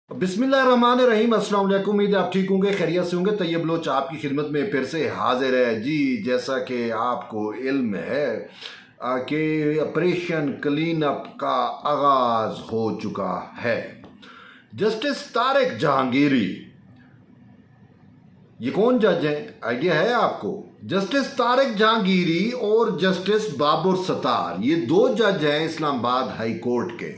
बिस्मिल्लाहिर्रहमानिर्रहीम। अस्सलाम वालेकुम। उम्मीद है आप ठीक होंगे, खैरियत से होंगे। तैयब लोच आपकी खिदमत में फिर से हाजिर है जी। जैसा कि आपको इल्म है कि ऑपरेशन क्लीन अप का आगाज़ हो चुका है। जस्टिस तारिक जहांगीरी, ये कौन जज हैं, आइडिया है आपको? जस्टिस तारिक जहांगीरी और जस्टिस बाबर सत्तार, ये दो जज हैं इस्लामाबाद हाई कोर्ट के,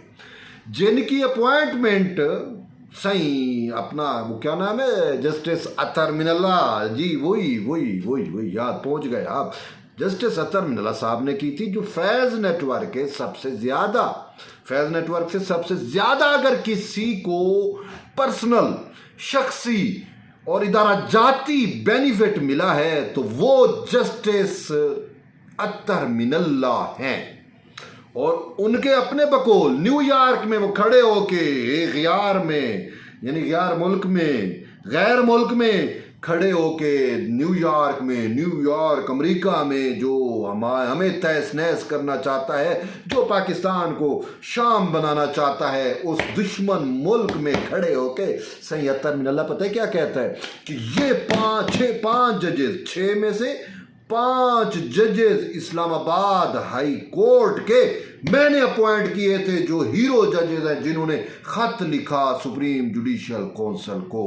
जिनकी अपॉइंटमेंट सही अपना वो क्या नाम है, जस्टिस अतर मिनल्ला जी, वही याद पहुंच गए आप। जस्टिस अतर मिनल्ला साहब ने की थी, जो फैज़ नेटवर्क के सबसे ज़्यादा, फैज़ नेटवर्क से सबसे ज़्यादा अगर किसी को पर्सनल, शख्सी और इदारा जाती बेनिफिट मिला है तो वो जस्टिस अतर मिनल्ला हैं। और उनके अपने बकौल न्यूयॉर्क में वो खड़े होके गैर में, यानी गैर मुल्क में खड़े होके न्यूयॉर्क अमेरिका में जो हमें तहस नहस करना चाहता है, जो पाकिस्तान को शाम बनाना चाहता है, उस दुश्मन मुल्क में खड़े होके सही अतर मिनल्ला पता है क्या कहता है कि ये पांच जजेस, 6 में से 5 जजेस इस्लामाबाद हाई कोर्ट के मैंने अपॉइंट किए थे, जो हीरो जजेस हैं, जिन्होंने खत लिखा सुप्रीम जुडिशियल काउंसिल को।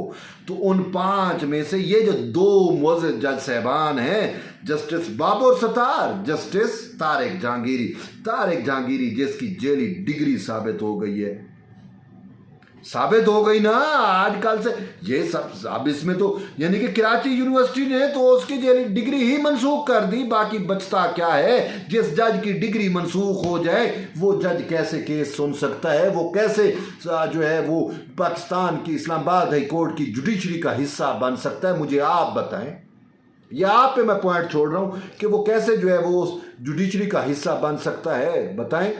तो उन 5 में से ये जो 2 मुअज़्ज़ज़ जज साहबान हैं, जस्टिस बाबर सत्तार, जस्टिस तारिक जहांगीरी जिसकी जेली डिग्री साबित हो गई ना आजकल से। ये सब अब इसमें तो यानी कि कराची यूनिवर्सिटी ने तो उसकी जेली डिग्री ही मनसूख कर दी। बाकी बचता क्या है? जिस जज की डिग्री मनसूख हो जाए वो जज कैसे केस सुन सकता है, वो कैसे जो है वो पाकिस्तान की इस्लामाबाद हाई कोर्ट की जुडिशरी का हिस्सा बन सकता है? मुझे आप बताएं, या आप पे मैं पॉइंट छोड़ रहा हूं कि वो कैसे जो है वो जुडिशरी का हिस्सा बन सकता है, बताएं।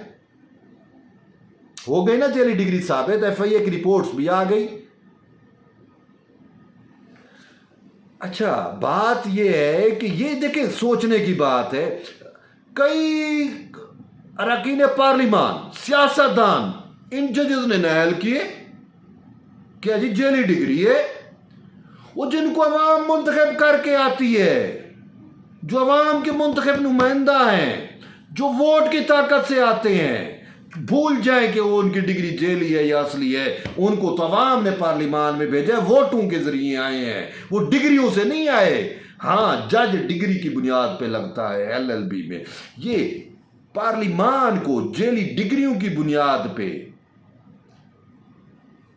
हो गई ना जेली डिग्री साबित, एफआईए की रिपोर्ट्स भी आ गई। अच्छा, बात यह है कि ये देखें, सोचने की बात है, कई अरकान पार्लिमान, सियासतदान इन जजेस ने नायल किए, क्या जी जेली डिग्री है, वो जिनको अवाम मुंतखब करके आती है, जो अवाम के मुंतखब नुमाइंदा हैं, जो वोट की ताकत से आते हैं, भूल जाए कि वो उनकी डिग्री जेली है या असली है। उनको तो अवाम ने पार्लिमान में भेजा, वोटों के जरिए आए हैं, वो डिग्रियों से नहीं आए। हाँ, जज डिग्री की बुनियाद पे लगता है एलएलबी में, ये पार्लिमान को जेली डिग्रियों की बुनियाद पे,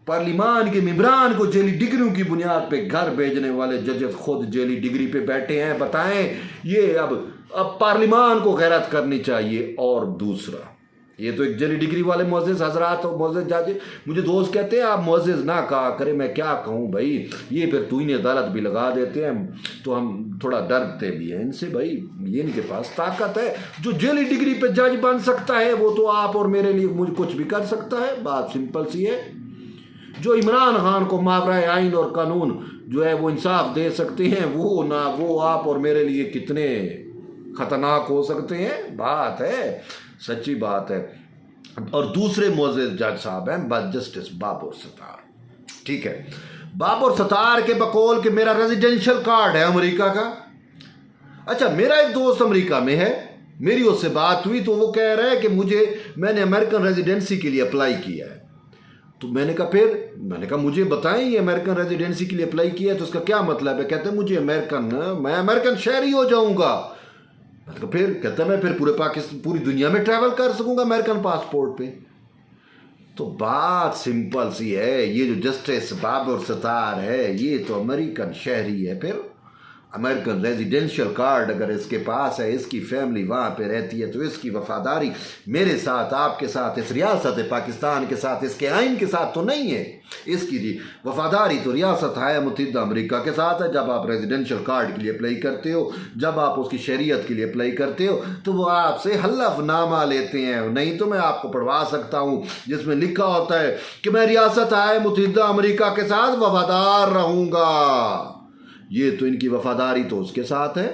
पार्लिमान के मेंबरान को जेली डिग्रियों की बुनियाद पे घर भेजने वाले जजेस खुद जेली डिग्री पे बैठे हैं। बताएं, ये अब पार्लिमान को गैरत करनी चाहिए। और दूसरा, ये तो एक जेली डिग्री वाले मुअज़्ज़ज़ हजरात और मुअज़्ज़ज़ जज, मुझे दोस्त कहते हैं आप मुअज़्ज़ज़ ना कहा करें, मैं क्या कहूँ भाई, ये फिर तूने अदालत भी लगा देते हैं, तो हम थोड़ा डरते भी हैं इनसे। भाई ये इनके पास ताकत है, जो जेली डिग्री पे जज बन सकता है वो तो आप और मेरे लिए मुझे कुछ भी कर सकता है। बात सिंपल सी है। जो इमरान खान को मावराए आइन और कानून जो है वो इंसाफ दे सकते हैं, वो आप और मेरे लिए कितने खतरनाक हो सकते हैं। बात है, सच्ची बात है। और दूसरे मुअज़्ज़ज़ जज साहब हैं जस्टिस बाबर सत्तार। ठीक है, बाबर सत्तार के बकौल के मेरा रेजिडेंशियल कार्ड है अमेरिका का। अच्छा, मेरा एक दोस्त अमेरिका में है, मेरी उससे बात हुई तो वो कह रहा है कि मैंने अमेरिकन रेजिडेंसी के लिए अप्लाई किया है। तो मैंने कहा मुझे बताएं, ये अमेरिकन रेजिडेंसी के लिए अप्लाई किया है तो उसका क्या मतलब है? कहते हैं मैं अमेरिकन शहरी हो जाऊंगा। तो फिर कहता है मैं फिर पूरी दुनिया में ट्रैवल कर सकूंगा अमेरिकन पासपोर्ट पे। तो बात सिंपल सी है, ये जो जस्टिस बाबर सत्तार है ये तो अमेरिकन शहरी है, फिर अमेरिकन रेजिडेंशियल कार्ड अगर इसके पास है, इसकी फैमिली वहाँ पे रहती है, तो इसकी वफादारी मेरे साथ, आपके साथ, इस रियासत पाकिस्तान के साथ, इसके आइन के साथ तो नहीं है। इसकी वफादारी तो रियासत हाय मुत्तहिदा अमेरिका के साथ है। जब आप रेजिडेंशियल कार्ड के लिए अप्लाई करते हो, जब आप उसकी शरीयत के लिए अप्लाई करते हो, तो वो आपसे हल्फनामा लेते हैं। नहीं तो मैं आपको पढ़वा सकता हूँ जिसमें लिखा होता है कि मैं रियासत हाय मुत्तहिदा अमेरिका के साथ वफादार रहूँगा। ये तो इनकी वफादारी तो उसके साथ है।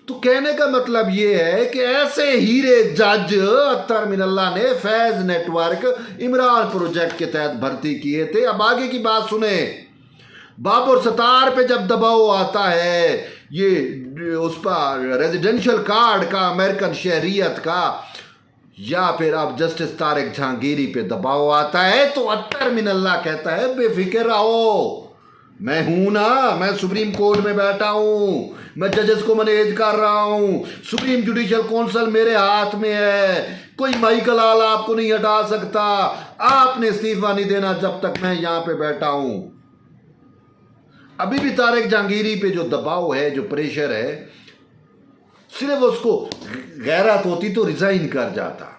तो कहने का मतलब ये है कि ऐसे हीरे जज अत्तर मिनल्ला ने फैज नेटवर्क इमरान प्रोजेक्ट के तहत भर्ती किए थे। अब आगे की बात सुने। बाबर सत्तार पे जब दबाव आता है, ये उस पर रेजिडेंशियल कार्ड का, अमेरिकन शहरियत का, या फिर अब जस्टिस तारिक जहांगीरी पे दबाव आता है, तो अत्तर मिनल्ला कहता है बेफिक्र रहो, मैं हूं ना, मैं सुप्रीम कोर्ट में बैठा हूं, मैं जजेस को मैनेज कर रहा हूं, सुप्रीम जुडिशियल काउंसिल मेरे हाथ में है, कोई माइकल आल आपको नहीं हटा सकता, आपने इस्तीफा नहीं देना जब तक मैं यहां पे बैठा हूं। अभी भी तारिक जहांगीरी पे जो दबाव है, जो प्रेशर है, सिर्फ उसको गैरत होती तो रिजाइन कर जाता।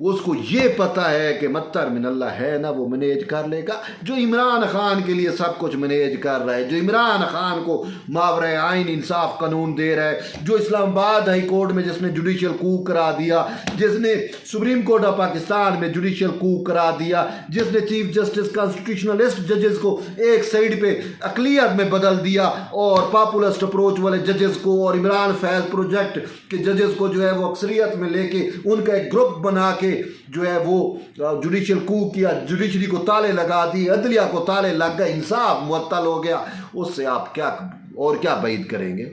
उसको ये पता है कि अत्तर मिनल्ला है ना, वो मैनेज कर लेगा, जो इमरान खान के लिए सब कुछ मैनेज कर रहा है, जो इमरान खान को मावरे आइन इंसाफ कानून दे रहा है, जो इस्लामाबाद हाई कोर्ट में जिसने जुडिशियल कू करा दिया, जिसने सुप्रीम कोर्ट ऑफ पाकिस्तान में जुडिशियल कू करा दिया, जिसने चीफ जस्टिस कॉन्स्टिट्यूशनलिस्ट जजेस को एक साइड पे अकलियत में बदल दिया और पॉपुलिस्ट अप्रोच वाले जजेस को और इमरान फैज प्रोजेक्ट के जजेस को जो है वो अक्सरियत में लेके उनका एक ग्रुप बना के जो है वो जुडिशियल कू किया, जुडिशरी को ताले लगा दी, अदलिया को ताले लग गए, इंसाफ मुअत्तल हो गया। उससे आप क्या और क्या बैद करेंगे?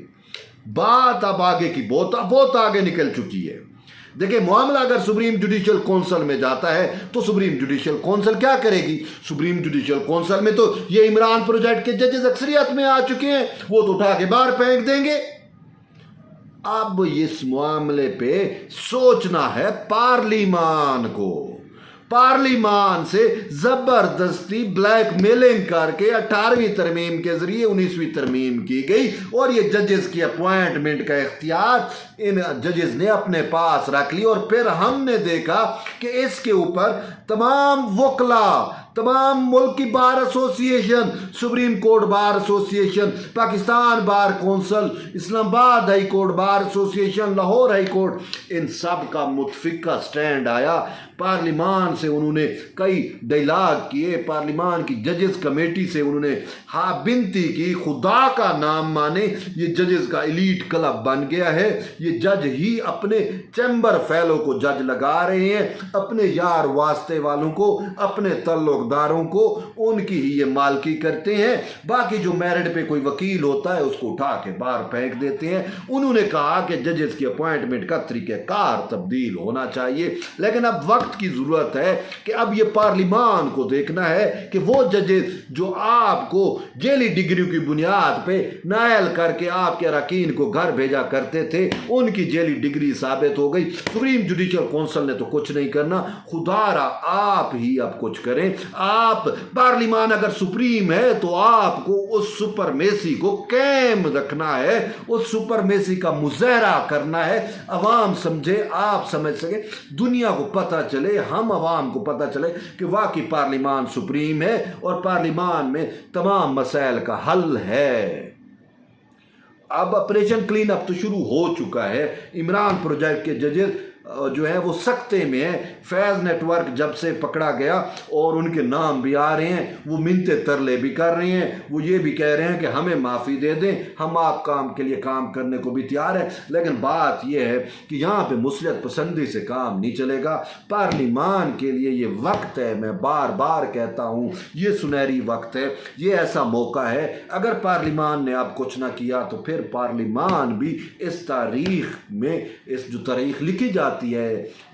बात अब आगे की बहुत आगे निकल चुकी है। देखिए, मामला अगर सुप्रीम जुडिशियल काउंसिल में जाता है तो सुप्रीम जुडिशियल काउंसिल क्या करेगी? सुप्रीम जुडिशियल काउंसिल में तो ये इमरान प्रोजेक्ट के जजेस अक्सरियत में आ चुके हैं, वो तो उठा के बाहर फेंक देंगे। अब इस मामले पे सोचना है पार्लिमान को। पार्लिमान से जबरदस्ती ब्लैकमेलिंग करके 18वीं तरमीम के जरिए 19वीं तरमीम की गई और ये जजेस की अपॉइंटमेंट का इख्तियार इन जजेस ने अपने पास रख ली। और फिर हमने देखा कि इसके ऊपर तमाम वकला, तमाम मुल्क की bar association, supreme court bar association, Pakistan bar council, Islamabad high court bar association, Lahore high court, इन सब का मुतफिका स्टैंड आया। पार्लिमान से उन्होंने कई डायलॉग किए, पार्लिमान की जजेस कमेटी से उन्होंने विनती की, खुदा का नाम माने, ये जजेस का एलीट क्लब बन गया है, ये जज ही अपने चैम्बर फेलो को जज लगा रहे हैं, अपने यार वास्ते वालों को, अपने तल्लुकदारों को, उनकी ही ये मालकी करते हैं। बाकी जो मेरिट पे कोई वकील होता है उसको उठा के बाहर फेंक देते हैं। उन्होंने कहा कि जजेस की अपॉइंटमेंट का तरीक़ाकार तब्दील होना चाहिए, लेकिन अब वक्त की जरूरत है कि अब ये पार्लिमान को देखना है कि वो जजेस जो आपको जेली डिग्रियों की बुनियाद पे नायल करके आपके अरकान को घर भेजा करते थे, उनकी जेली डिग्री साबित हो गई। सुप्रीम जुडिशियल काउंसिल ने तो कुछ नहीं करना, खुदारा आप ही अब कुछ करें। आप पार्लिमान अगर सुप्रीम है तो आपको उस सुपरमेसी को कायम रखना है, उस सुपरमेसी का मुजाहरा करना है, अवाम समझे, आप समझ सके, दुनिया को पता चले, हम अवाम को पता चले कि वाकई पार्लिमान सुप्रीम है और पार्लिमान में तमाम मसाइल का हल है। अब ऑपरेशन क्लीन अप तो शुरू हो चुका है। इमरान प्रोजेक्ट के जजेस जो है वो सख्ते में है। फैज़ नेटवर्क जब से पकड़ा गया और उनके नाम भी आ रहे हैं, वो मिन्नते तरले भी कर रहे हैं, वो ये भी कह रहे हैं कि हमें माफ़ी दे दें, हम आप काम के लिए काम करने को भी तैयार हैं। लेकिन बात यह है कि यहाँ पे मुसलियत पसंदी से काम नहीं चलेगा। पार्लिमान के लिए ये वक्त है, मैं बार बार कहता हूँ, ये सुनहरी वक्त है, ये ऐसा मौका है। अगर पार्लिमान ने अब कुछ ना किया तो फिर पार्लिमान भी इस तारीख में, इस जो तारीख लिखी जाती है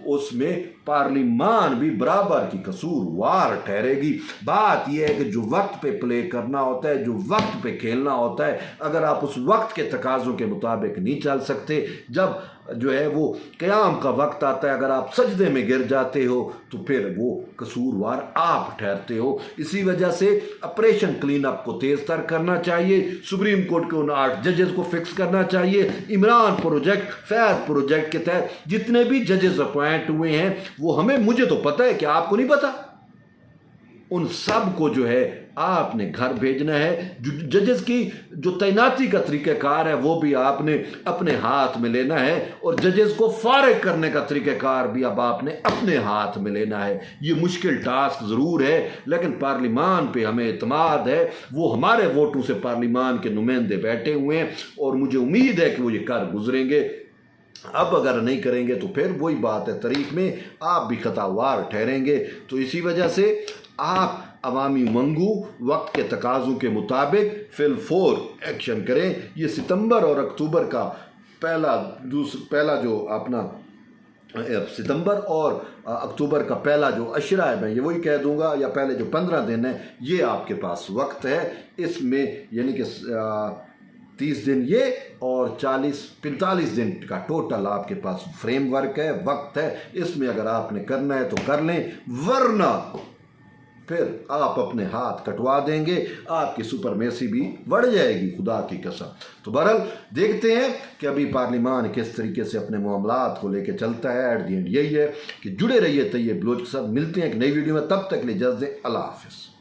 उसमें पार्लिमान भी बराबर की कसूरवार ठहरेगी। बात यह है कि जो वक्त पे प्ले करना होता है, जो वक्त पे खेलना होता है, अगर आप उस वक्त के तकाज़ों के मुताबिक नहीं चल सकते, जब जो है वो क़याम का वक्त आता है, अगर आप सजदे में गिर जाते हो तो फिर वो कसूरवार आप ठहरते हो। इसी वजह से ऑपरेशन क्लीन अप को तेज़ तर करना चाहिए, सुप्रीम कोर्ट के उन 8 जजेस को फिक्स करना चाहिए। इमरान प्रोजेक्ट, फैज़ प्रोजेक्ट के तहत जितने भी जजेस अपॉइंट हुए हैं वो मुझे तो पता है कि आपको नहीं पता, उन सब को जो है आपने घर भेजना है। जजेस की जो तैनाती का तरीक़ाकार है वो भी आपने अपने हाथ में लेना है, और जजेस को फारिग करने का तरीक़ाकार भी अब आपने अपने हाथ में लेना है। ये मुश्किल टास्क ज़रूर है, लेकिन पार्लिमान पे हमें इत्मीद है। वो हमारे वोटों से पार्लिमान के नुमाइंदे बैठे हुए हैं और मुझे उम्मीद है कि वो ये कर गुजरेंगे। अब अगर नहीं करेंगे तो फिर वही बात है, तारीख में आप भी खतावार ठहरेंगे। तो इसी वजह से आप अवामी मंगू वक्त के तकाज़ों के मुताबिक फिलफोर एक्शन करें। ये सितंबर और अक्टूबर का पहला जो अपना सितंबर और अक्टूबर का पहला जो अशरा है, मैं ये वही कह दूंगा, या पहले जो 15 दिन है, ये आपके पास वक्त है। इसमें यानी कि 30 दिन ये और 45 दिन का टोटल आपके पास फ्रेमवर्क है, वक्त है। इसमें अगर आपने करना है तो कर लें, वरना फिर आप अपने हाथ कटवा देंगे, आपकी सुपरमेसी भी बढ़ जाएगी, खुदा की कसम। तो बहरहाल देखते हैं कि अभी पार्लिमान किस तरीके से अपने मामलात को लेकर चलता है। एट दी एंड यही है कि जुड़े रहिए तैयब बलोच के साथ। मिलते हैं एक नई वीडियो में, तब तक के लिए इजाज़त दें। अल्लाह हाफ़िज़।